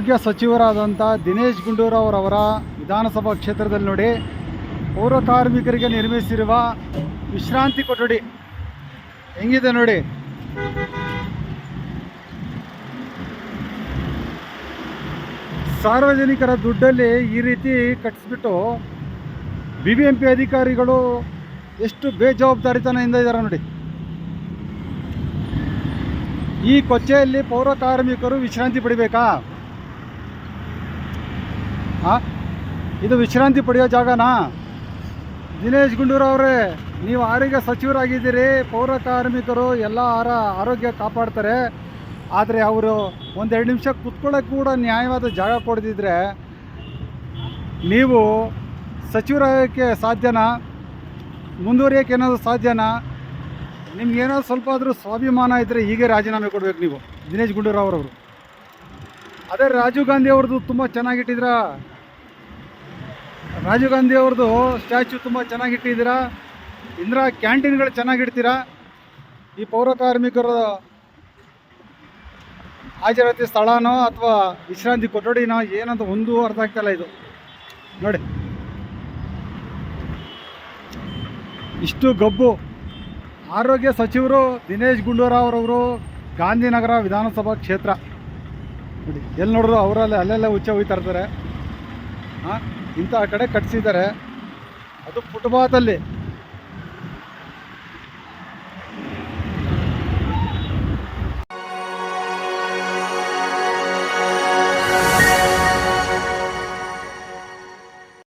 ಆರೋಗ್ಯ ಸಚಿವರಾದಂಥ ದಿನೇಶ್ ಗುಂಡೂರಾವ್ ಅವರ ವಿಧಾನಸಭಾ ಕ್ಷೇತ್ರದಲ್ಲಿ ನೋಡಿ ಪೌರ ಕಾರ್ಮಿಕರಿಗೆ ನಿರ್ಮಿಸಿರುವ ವಿಶ್ರಾಂತಿ ಕೊಠಡಿ ಹೆಂಗಿದೆ ನೋಡಿ. ಸಾರ್ವಜನಿಕರ ದುಡ್ಡಲ್ಲಿ ಈ ರೀತಿ ಕಟ್ಟಿಸ್ಬಿಟ್ಟು BBMP ಅಧಿಕಾರಿಗಳು ಎಷ್ಟು ಬೇಜವಾಬ್ದಾರಿತನದಿಂದ ಇದ್ದಾರೆ ನೋಡಿ. ಈ ಕೊಚ್ಚೆಯಲ್ಲಿ ಪೌರ ಕಾರ್ಮಿಕರು ವಿಶ್ರಾಂತಿ ಪಡಿಬೇಕಾ? ಇದು ವಿಶ್ರಾಂತಿ ಪಡೆಯೋ ಜಾಗನಾ? ದಿನೇಶ್ ಗುಂಡೂರಾವ್ ಅವರೇ, ನೀವು ಆರೋಗ್ಯ ಸಚಿವರಾಗಿದ್ದೀರಿ. ಪೌರ ಕಾರ್ಮಿಕರು ಎಲ್ಲ ಆರೋಗ್ಯ ಕಾಪಾಡ್ತಾರೆ. ಆದರೆ ಅವರು ಒಂದೆರಡು ನಿಮಿಷ ಕುತ್ಕೊಳ್ಳೋಕೆ ಕೂಡ ನ್ಯಾಯವಾದ ಜಾಗ ಕೊಡದಿದ್ದರೆ ನೀವು ಸಚಿವರಾಗಕ್ಕೆ ಸಾಧ್ಯನಾ? ಮುಂದುವರಿಯೋಕ್ಕೆ ಏನಾದರೂ ಸಾಧ್ಯನಾ? ನಿಮ್ಗೇನಾದ್ರು ಸ್ವಲ್ಪ ಆದರೂ ಸ್ವಾಭಿಮಾನ ಇದ್ದರೆ ಹೀಗೆ ರಾಜೀನಾಮೆ ಕೊಡಬೇಕು ನೀವು, ದಿನೇಶ್ ಗುಂಡೂರಾವ್ ಅವರು. ಅದೇ ರಾಜೀವ್ ಗಾಂಧಿ ಅವ್ರದ್ದು ತುಂಬ ಚೆನ್ನಾಗಿಟ್ಟಿದ್ದೀರಾ. ರಾಜೀವ್ ಗಾಂಧಿ ಅವ್ರದ್ದು ಸ್ಟ್ಯಾಚ್ಯೂ ತುಂಬ ಚೆನ್ನಾಗಿಟ್ಟಿದ್ದೀರಾ. ಇಂದಿರಾ ಕ್ಯಾಂಟೀನ್ಗಳು ಚೆನ್ನಾಗಿಡ್ತೀರಾ. ಈ ಪೌರ ಕಾರ್ಮಿಕರ ಹಾಜರಾತಿ ಸ್ಥಳನೋ ಅಥವಾ ವಿಶ್ರಾಂತಿ ಕೊಠಡಿನೋ ಏನಂತ ಒಂದು ಅರ್ಥ ಆಗ್ತಾಯಿಲ್ಲ ಇದು ನೋಡಿ. ಇಷ್ಟು ಗಬ್ಬು. ಆರೋಗ್ಯ ಸಚಿವರು ದಿನೇಶ್ ಗುಂಡೂರಾವ್ ಅವರು, ಗಾಂಧಿನಗರ ವಿಧಾನಸಭಾ ಕ್ಷೇತ್ರ ನೋಡಿ. ಎಲ್ಲಿ ನೋಡಿದ್ರು ಅವರಲ್ಲೇ ಅಲ್ಲೆಲ್ಲ ಹುಚ್ಚ ಹೋಗ್ತಾ ಇರ್ತಾರೆ. ಇಂಥ ಕಡೆ ಕಟ್ಸಿದ್ದಾರೆ, ಅದು ಫುಟ್ಪಾತಲ್ಲಿ.